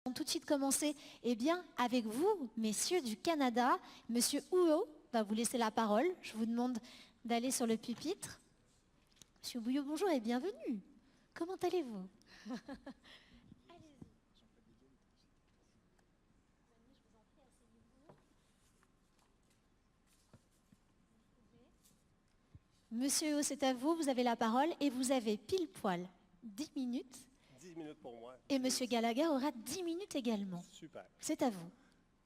Tout de suite commencer avec vous, messieurs du Canada. Monsieur Houot va vous laisser la parole. Je vous demande d'aller sur le pupitre. Monsieur Bouillot, bonjour et bienvenue. Comment allez-vous? Monsieur Houot, c'est à vous, vous avez la parole et vous avez pile poil 10 minutes. 10 minutes pour moi. Et Monsieur Gallagher aura 10 minutes également. Super. C'est à vous.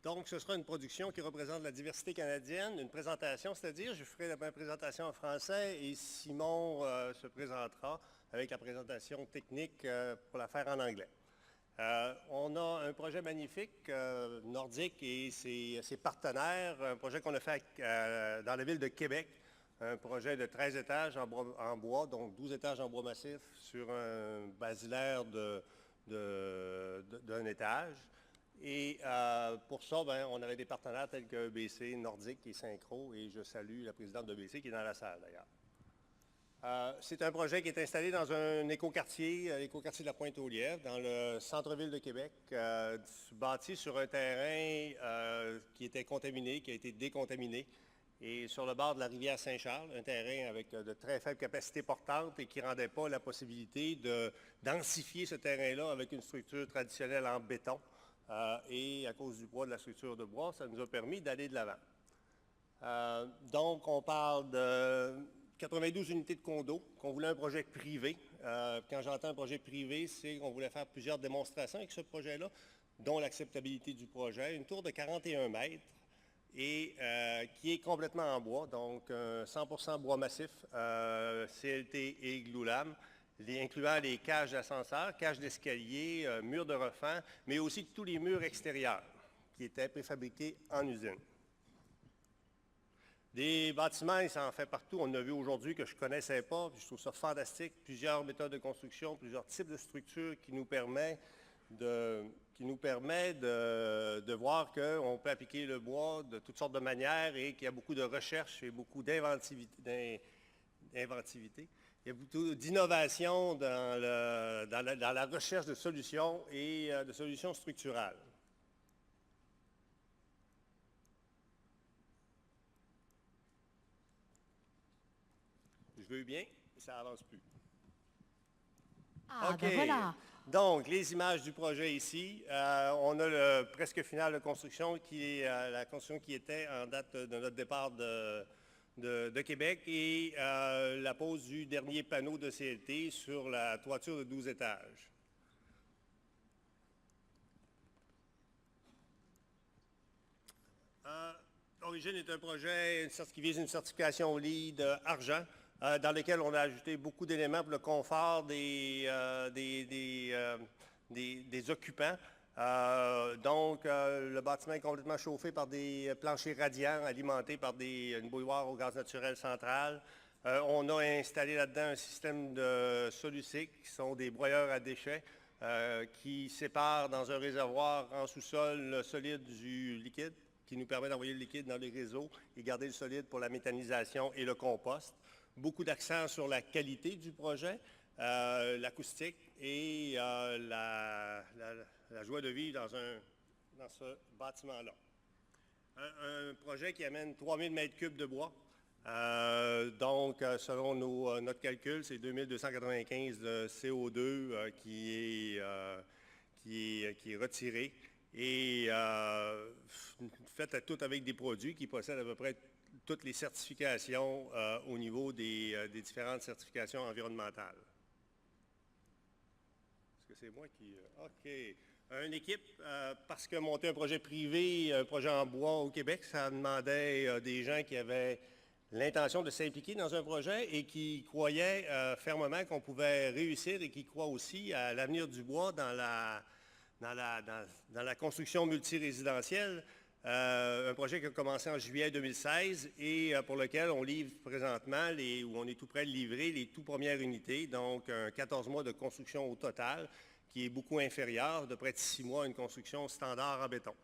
Donc, ce sera une production qui représente la diversité canadienne, une présentation, c'est-à-dire, je ferai ma présentation en français et Simon se présentera avec la présentation technique pour la faire en anglais. On a un projet magnifique, nordique et ses partenaires, un projet qu'on a fait dans la ville de Québec, un projet de 13 étages en bois, donc 12 étages en bois massif sur un basilaire d'un étage. Et pour ça, on avait des partenaires tels que EBC, Nordique et Synchro, et je salue la présidente d'EBC qui est dans la salle d'ailleurs. C'est un projet qui est installé dans un écoquartier, l'écoquartier de la Pointe-aux-Lièvres, dans le centre-ville de Québec, bâti sur un terrain qui était contaminé, qui a été décontaminé, et sur le bord de la rivière Saint-Charles, un terrain avec de très faibles capacités portantes et qui ne rendait pas la possibilité de densifier ce terrain-là avec une structure traditionnelle en béton. Et à cause du poids de la structure de bois, ça nous a permis d'aller de l'avant. Donc, on parle de 92 unités de condos, qu'on voulait un projet privé. Quand j'entends un projet privé, c'est qu'on voulait faire plusieurs démonstrations avec ce projet-là, dont l'acceptabilité du projet. Une tour de 41 mètres et qui est complètement en bois, donc 100% bois massif, CLT et glulam, incluant les cages d'ascenseur, cages d'escalier, murs de refend, mais aussi tous les murs extérieurs qui étaient préfabriqués en usine. Des bâtiments, il s'en fait partout. On en a vu aujourd'hui que je ne connaissais pas, puis je trouve ça fantastique. Plusieurs méthodes de construction, plusieurs types de structures qui nous permettent de voir qu'on peut appliquer le bois de toutes sortes de manières et qu'il y a beaucoup de recherche et beaucoup d'inventivité. Il y a beaucoup d'innovation dans la recherche de solutions et de solutions structurales. Je veux bien, mais ça n'avance plus. Ah, ben voilà. Donc, les images du projet ici. On a le presque final de construction, qui est la construction qui était en date de notre départ de Québec et la pose du dernier panneau de CLT sur la toiture de 12 étages. L'origine est un projet qui vise une certification LEED argent, dans lequel on a ajouté beaucoup d'éléments pour le confort des occupants. Donc, le bâtiment est complètement chauffé par des planchers radiants alimentés par une bouilloire au gaz naturel central. On a installé là-dedans un système de Solucic, qui sont des broyeurs à déchets, qui séparent dans un réservoir en sous-sol le solide du liquide, qui nous permet d'envoyer le liquide dans les réseaux et garder le solide pour la méthanisation et le compost. Beaucoup d'accent sur la qualité du projet, l'acoustique et la joie de vivre dans ce bâtiment-là. Un projet qui amène 3000 m3 de bois. Donc, selon notre calcul, c'est 2295 de CO2 qui est retiré et fait tout avec des produits qui possèdent à peu près toutes les certifications au niveau des différentes certifications environnementales. Est-ce que c'est moi qui... OK. Une équipe, parce que monter un projet privé, un projet en bois au Québec, ça demandait des gens qui avaient l'intention de s'impliquer dans un projet et qui croyaient fermement qu'on pouvait réussir et qui croient aussi à l'avenir du bois dans la construction multirésidentielle. Un projet qui a commencé en juillet 2016 et pour lequel on livre présentement, où on est tout près de livrer les tout premières unités, donc 14 mois de construction au total, qui est beaucoup inférieur, de près de 6 mois à une construction standard en béton.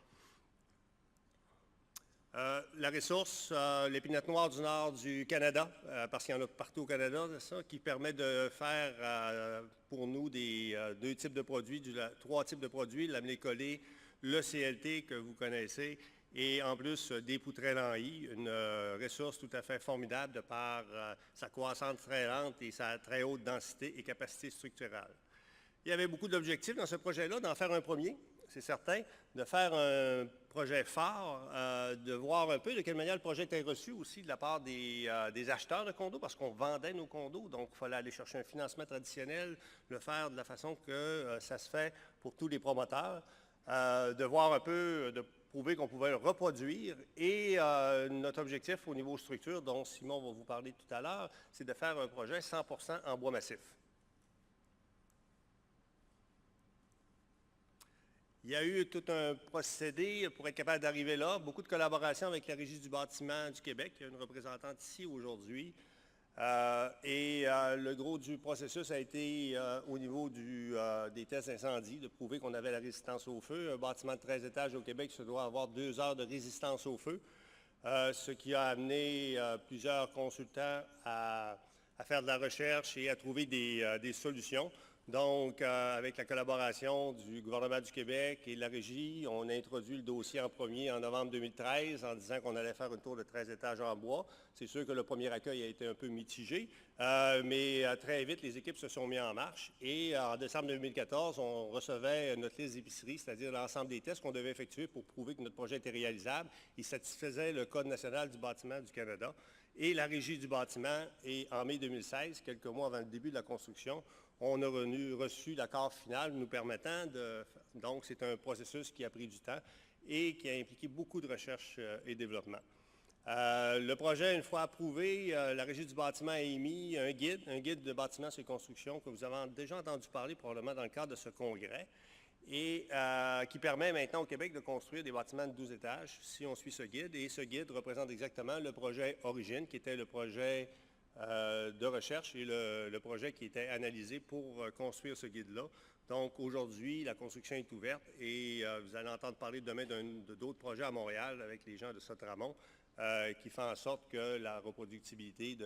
La ressource, l'épinette noire du nord du Canada, parce qu'il y en a partout au Canada, c'est ça, qui permet de faire pour nous deux types de produits, trois types de produits, l'amelé collé, le CLT que vous connaissez, et en plus des poutrelles en I, une ressource tout à fait formidable de par sa croissance très lente et sa très haute densité et capacité structurale. Il y avait beaucoup d'objectifs dans ce projet-là, d'en faire un premier, c'est certain, de faire un projet phare, de voir un peu de quelle manière le projet était reçu aussi de la part des acheteurs de condos, parce qu'on vendait nos condos, donc il fallait aller chercher un financement traditionnel, le faire de la façon que ça se fait pour tous les promoteurs, de voir un peu, de prouver qu'on pouvait le reproduire. Et notre objectif au niveau structure, dont Simon va vous parler tout à l'heure, c'est de faire un projet 100% en bois massif. Il y a eu tout un procédé pour être capable d'arriver là. Beaucoup de collaboration avec la Régie du bâtiment du Québec. Il y a une représentante ici aujourd'hui. Le gros du processus a été au niveau des tests d'incendie, de prouver qu'on avait la résistance au feu. Un bâtiment de 13 étages au Québec, ça doit avoir 2 heures de résistance au feu, ce qui a amené plusieurs consultants à faire de la recherche et à trouver des solutions. Donc, avec la collaboration du gouvernement du Québec et de la Régie, on a introduit le dossier en premier en novembre 2013 en disant qu'on allait faire une tour de 13 étages en bois. C'est sûr que le premier accueil a été un peu mitigé, mais très vite, les équipes se sont mises en marche. Et en décembre 2014, on recevait notre liste d'épicerie, c'est-à-dire l'ensemble des tests qu'on devait effectuer pour prouver que notre projet était réalisable. Il satisfaisait le Code national du bâtiment du Canada. Et la Régie du bâtiment, et en mai 2016, quelques mois avant le début de la construction, on a reçu l'accord final nous permettant de... Donc, c'est un processus qui a pris du temps et qui a impliqué beaucoup de recherche et développement. Le projet, une fois approuvé, la Régie du bâtiment a émis un guide de bâtiments et constructions que vous avez déjà entendu parler probablement dans le cadre de ce congrès et qui permet maintenant au Québec de construire des bâtiments de 12 étages si on suit ce guide. Et ce guide représente exactement le projet Origine, qui était le projet de recherche et le projet qui était analysé pour construire ce guide-là. Donc aujourd'hui, la construction est ouverte et vous allez entendre parler demain d'autres projets à Montréal avec les gens de Sotramont qui font en sorte que la reproductibilité,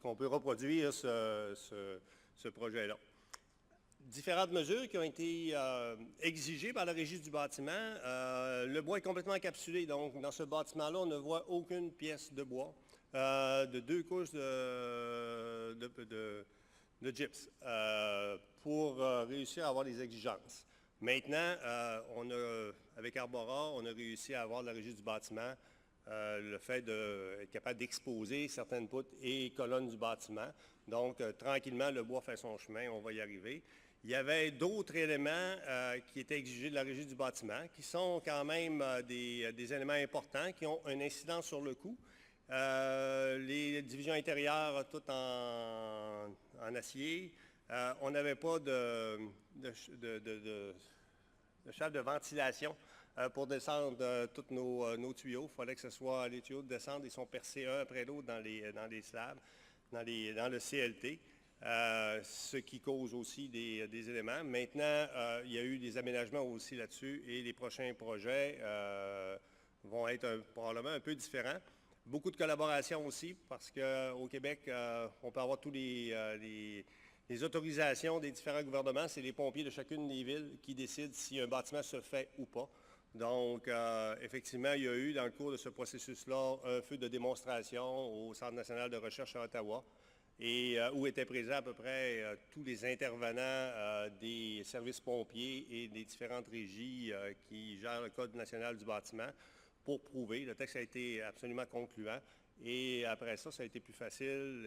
qu'on peut reproduire ce projet-là. Différentes mesures qui ont été exigées par la Régie du bâtiment. Le bois est complètement encapsulé, donc dans ce bâtiment-là, on ne voit aucune pièce de bois. De 2 couches de gyps pour réussir à avoir les exigences. Maintenant, avec Arbora, on a réussi à avoir de la Régie du bâtiment le fait d'être capable d'exposer certaines poutres et colonnes du bâtiment. Donc, tranquillement, le bois fait son chemin, on va y arriver. Il y avait d'autres éléments qui étaient exigés de la Régie du bâtiment, qui sont quand même des éléments importants, qui ont une incidence sur le coût. Les divisions intérieures, toutes en acier. On n'avait pas de chape de ventilation pour descendre tous nos tuyaux. Il fallait que ce soit les tuyaux de descente, ils sont percés un après l'autre dans les slabs, dans le CLT, ce qui cause aussi des éléments. Maintenant, il y a eu des aménagements aussi là-dessus et les prochains projets vont être probablement un peu différents. Beaucoup de collaboration aussi, parce qu'au Québec, on peut avoir tous les autorisations des différents gouvernements. C'est les pompiers de chacune des villes qui décident si un bâtiment se fait ou pas. Donc, effectivement, il y a eu, dans le cours de ce processus-là, un feu de démonstration au Centre national de recherche à Ottawa, et où étaient présents à peu près tous les intervenants des services pompiers et des différentes régies qui gèrent le Code national du bâtiment, pour prouver. Le texte a été absolument concluant. Et après ça, ça a été plus facile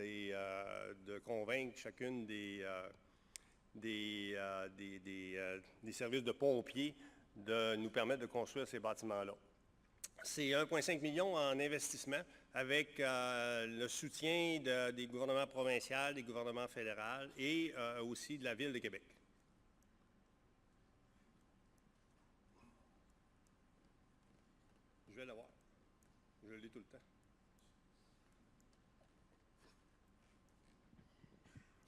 de convaincre chacune des services de pompiers de nous permettre de construire ces bâtiments-là. C'est 1,5 million en investissement avec le soutien des gouvernements provinciaux, des gouvernements fédéraux et aussi de la Ville de Québec. Je vais l'avoir. Je le lis tout le temps.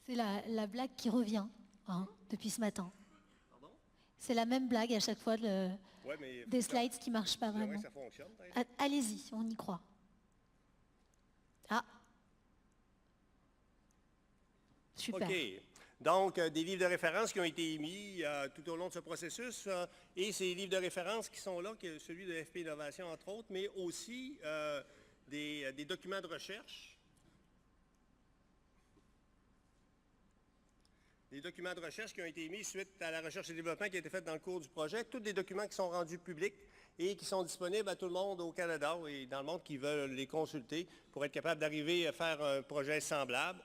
C'est la blague qui revient depuis ce matin. Pardon? C'est la même blague à chaque fois, Ouais, mais des slides qui ne marchent pas j'aimerais vraiment. que ça fonctionne. par exemple. Allez-y, on y croit. Ah. Super. OK. Donc, des livres de référence qui ont été émis tout au long de ce processus. Et ces livres de référence qui sont là, celui de FP Innovation, entre autres, mais aussi des documents de recherche. Des documents de recherche qui ont été émis suite à la recherche et développement qui a été faite dans le cours du projet. Tous des documents qui sont rendus publics et qui sont disponibles à tout le monde au Canada et dans le monde qui veulent les consulter pour être capable d'arriver à faire un projet semblable.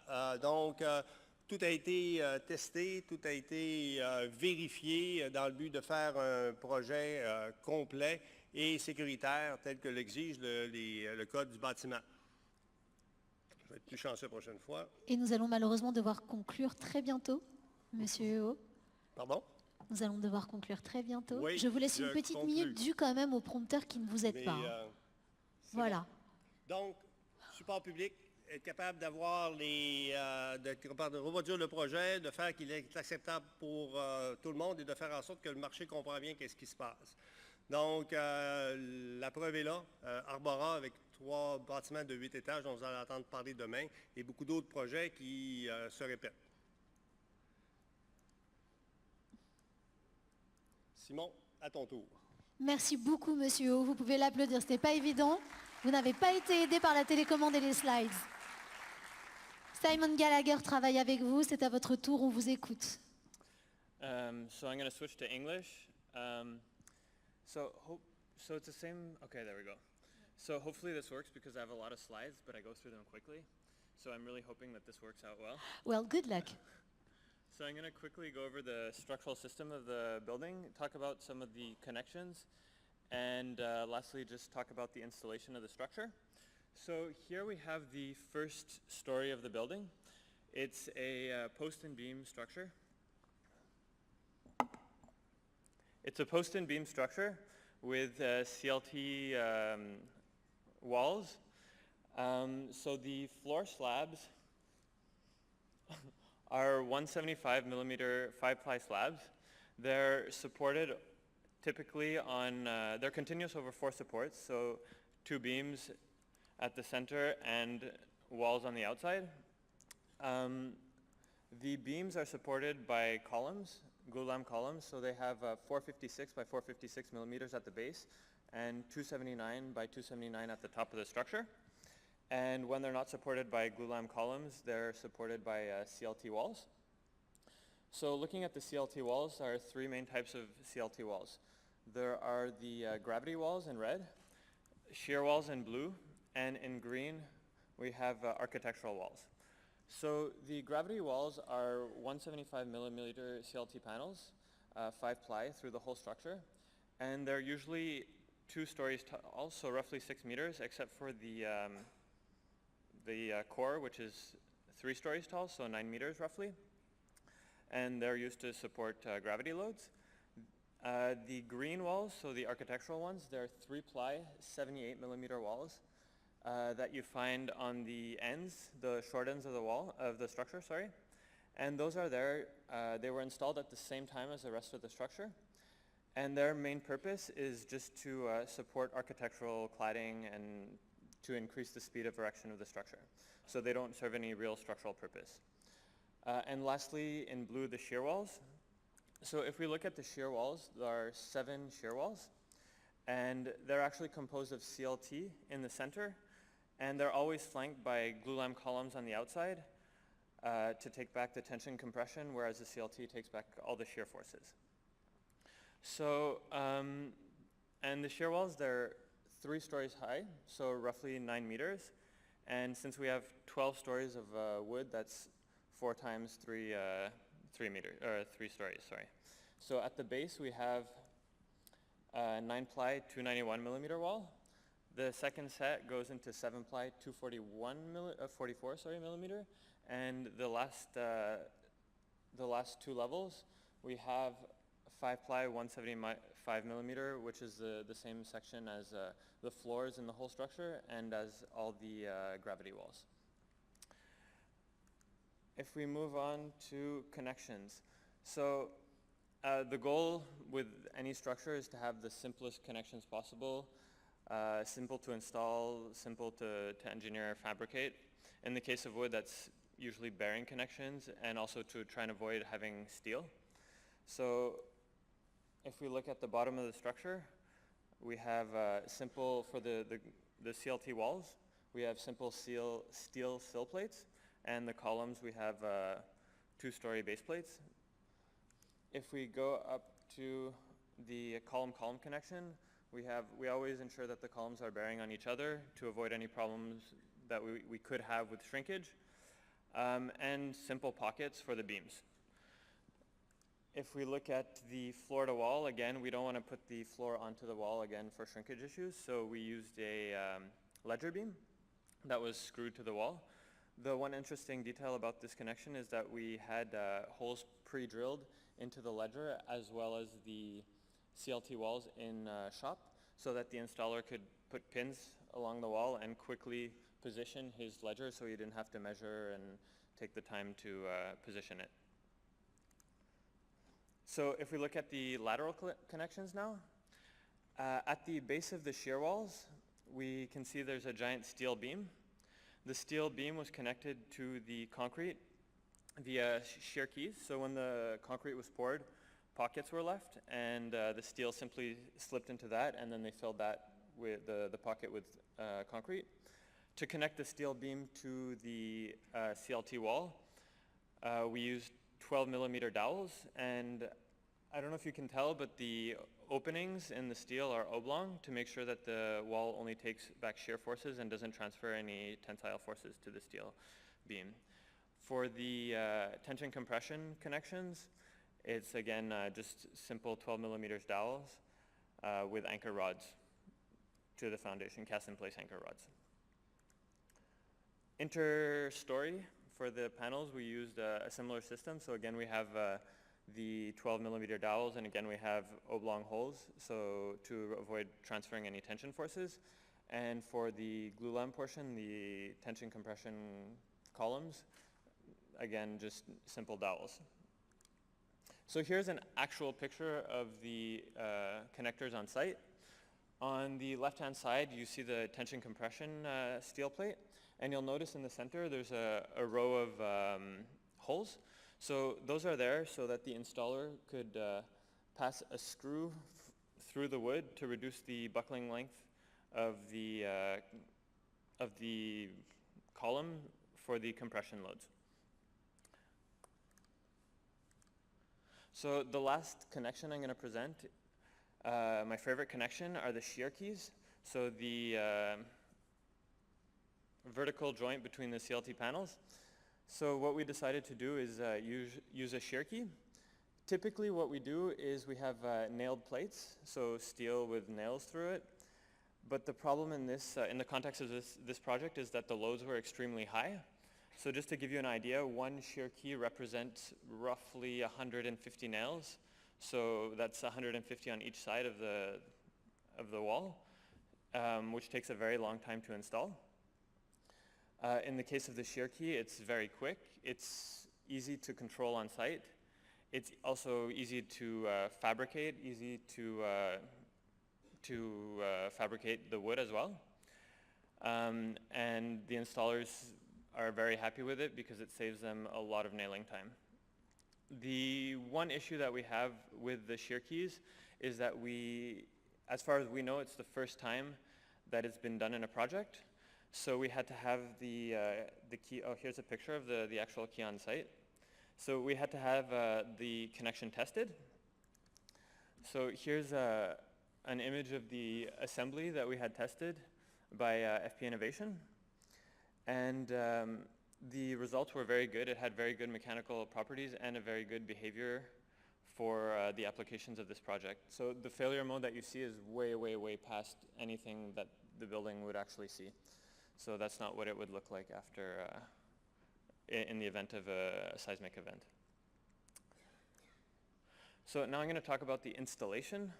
Tout a été testé, tout a été vérifié dans le but de faire un projet complet et sécuritaire tel que l'exige le Code du bâtiment. Je vais être plus chanceux la prochaine fois. Et nous allons malheureusement devoir conclure très bientôt, Monsieur Huot. Pardon? Nous allons devoir conclure très bientôt. Oui, je vous laisse une je petite conclus. minute due quand même au prompteur qui ne vous aide Mais, pas. Hein. c'est Voilà. bon. Donc, support public, être capable d'avoir de reproduire le projet, de faire qu'il est acceptable pour tout le monde et de faire en sorte que le marché comprend bien qu'est-ce qui se passe. Donc, la preuve est là. Arbora, avec 3 bâtiments de 8 étages dont vous allez entendre parler demain, et beaucoup d'autres projets qui se répètent. Simon, à ton tour. Merci beaucoup, Monsieur Huot. Vous pouvez l'applaudir. Ce n'était pas évident. Vous n'avez pas été aidé par la télécommande et les slides. Simon Gallagher travaille avec vous. C'est à votre tour. On vous écoute. So I'm going to switch to English. So it's the same. Okay, there we go. So hopefully this works because I have a lot of slides, but I go through them quickly. So I'm really hoping that this works out well. Well, good luck. So I'm going to quickly go over the structural system of the building, talk about some of the connections, and lastly just talk about the installation of the structure. So here we have the first story of the building. It's a post and beam structure. It's a post and beam structure with CLT walls. So the floor slabs are 175 millimeter 5-ply slabs. They're supported typically on, they're continuous over 4 supports, so 2 beams at the center and walls on the outside. The beams are supported by columns, glulam columns, so they have 456 by 456 millimeters at the base and 279 by 279 at the top of the structure. And when they're not supported by glulam columns, they're supported by CLT walls. So looking at the CLT walls, there are 3 main types of CLT walls. There are the gravity walls in red, shear walls in blue, and in green we have architectural walls. So the gravity walls are 175 millimeter CLT panels, 5-ply through the whole structure, and they're usually 2 stories tall, so roughly 6 meters, except for the core, which is 3 stories tall, so 9 meters roughly, and they're used to support gravity loads. The green walls, so the architectural ones, they're 3-ply 78 millimeter walls that you find on the ends, the short ends of the wall, of the structure, sorry. And those are there, they were installed at the same time as the rest of the structure. And their main purpose is just to support architectural cladding and to increase the speed of erection of the structure. So they don't serve any real structural purpose. And lastly, in blue, the shear walls. So if we look at the shear walls, there are 7 shear walls, and they're actually composed of CLT in the center, and they're always flanked by glulam columns on the outside to take back the tension compression, whereas the CLT takes back all the shear forces. So, and the shear walls, they're 3 stories high, so roughly 9 meters, and since we have 12 stories of wood, that's 4 times 3 stories, sorry. So at the base we have 9-ply 291 millimeter wall. The second set goes into 7-ply 244 millimeter, and the last 2 levels we have 5-ply 175 millimeter, which is the same section as the floors in the whole structure and as all the gravity walls. If we move on to connections, so The goal with any structure is to have the simplest connections possible, simple to install, simple to engineer, fabricate. In the case of wood, that's usually bearing connections, and also to try and avoid having steel. So if we look at the bottom of the structure, we have simple, for the CLT walls, we have simple steel sill plates, and the columns we have 2-story base plates. If we go up to the column-column connection, we always ensure that the columns are bearing on each other to avoid any problems that we could have with shrinkage, and simple pockets for the beams. If we look at the floor to wall, again, we don't want to put the floor onto the wall again for shrinkage issues, so we used a ledger beam that was screwed to the wall. The one interesting detail about this connection is that we had holes pre-drilled into the ledger as well as the CLT walls in shop, so that the installer could put pins along the wall and quickly position his ledger, so he didn't have to measure and take the time to position it. So if we look at the lateral connections now, at the base of the shear walls, we can see there's a giant steel beam. The steel beam was connected to the concrete via shear keys. So when the concrete was poured, pockets were left, and the steel simply slipped into that, and then they filled that with the pocket with concrete. To connect the steel beam to the CLT wall, we used 12mm dowels, and I don't know if you can tell, but the openings in the steel are oblong to make sure that the wall only takes back shear forces and doesn't transfer any tensile forces to the steel beam. For the tension compression connections, it's again just simple 12mm dowels with anchor rods to the foundation, cast in place anchor rods. Inter-story, for the panels, we used a similar system. So again, we have the 12mm dowels, and again, we have oblong holes, so to avoid transferring any tension forces. And for the glue lam portion, the tension compression columns, again, just simple dowels. So here's an actual picture of the connectors on site. On the left-hand side, you see the tension compression steel plate. And you'll notice in the center, there's a row of holes. So those are there so that the installer could pass a screw through the wood to reduce the buckling length of the column for the compression loads. So the last connection I'm going to present, my favorite connection, are the shear keys. So the vertical joint between the CLT panels. So what we decided to do is use a shear key. Typically what we do is we have nailed plates, so steel with nails through it. But the problem in this, in the context of this project, is that the loads were extremely high. So just to give you an idea, one shear key represents roughly 150 nails. So that's 150 on each side of the wall, which takes a very long time to install. In the case of the shear key, it's very quick. It's easy to control on site. It's also easy to fabricate, easy to fabricate the wood as well. And the installers are very happy with it because it saves them a lot of nailing time. The one issue that we have with the shear keys is that as far as we know, it's the first time that it's been done in a project. So we had to have the key, oh, here's a picture of the actual key on site. So we had to have the connection tested. So here's an image of the assembly that we had tested by FP Innovation. And the results were very good. It had very good mechanical properties and a very good behavior for the applications of this project. So the failure mode that you see is way, way, way past anything that the building would actually see. So that's not what it would look like after, in the event of a seismic event. So now I'm going to talk about the installation.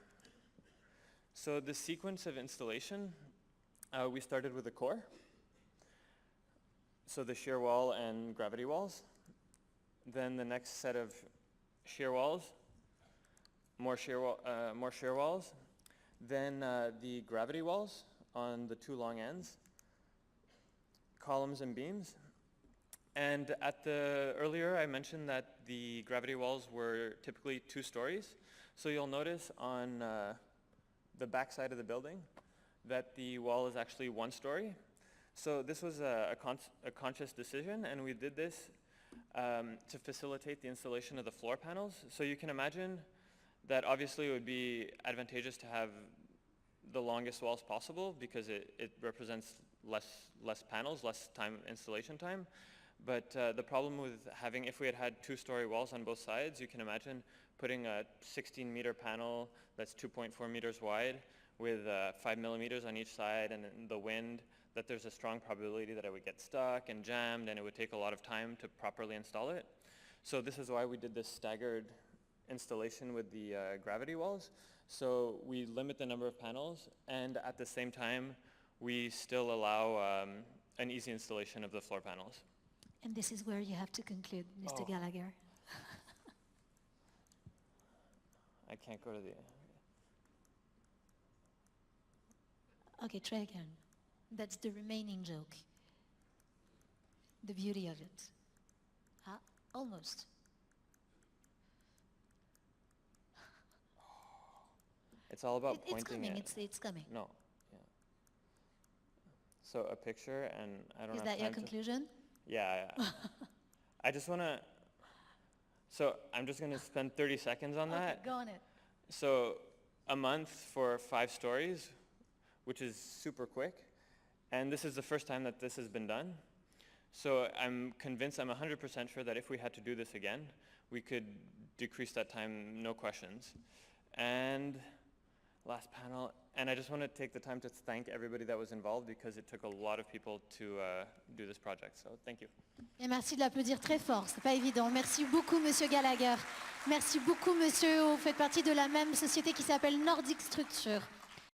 So the sequence of installation, we started with the core. So the shear wall and gravity walls. Then the next set of shear walls more shear walls, then the gravity walls on the two long ends, columns and beams. And earlier I mentioned that the gravity walls were typically 2 stories. So you'll notice on the back side of the building that the wall is actually 1 story. So this was a conscious decision, and we did this to facilitate the installation of the floor panels. So you can imagine that obviously it would be advantageous to have the longest walls possible because it represents less panels, less installation time. But the problem with if we had 2-story walls on both sides, you can imagine putting a 16-meter panel that's 2.4 meters wide with 5 millimeters on each side, and in the wind, that there's a strong probability that it would get stuck and jammed, and it would take a lot of time to properly install it. So this is why we did this staggered installation with the gravity walls. So we limit the number of panels, and at the same time, we still allow an easy installation of the floor panels. And this is where you have to conclude, Mr. Gallagher. I can't go to the... Okay, try again. That's the remaining joke. The beauty of it. Almost. It's all about It's pointing coming, it. it's coming. No, yeah. So a picture, and I don't Is have that your time to- conclusion? Yeah. I just want to... So I'm just going to spend 30 seconds on Okay, that. go on it. So a month for 5 stories, which is super quick. And this is the first time that this has been done. So I'm 100% sure that if we had to do this again, we could decrease that time, no questions. And last panel, and I just want to take the time to thank everybody that was involved because it took a lot of people to do this project. So thank you. Et merci de l'applaudir très fort, c'est pas évident. Merci beaucoup, Monsieur Gallagher. Merci beaucoup, Monsieur. Vous faites partie de la même société qui s'appelle Nordic Structure.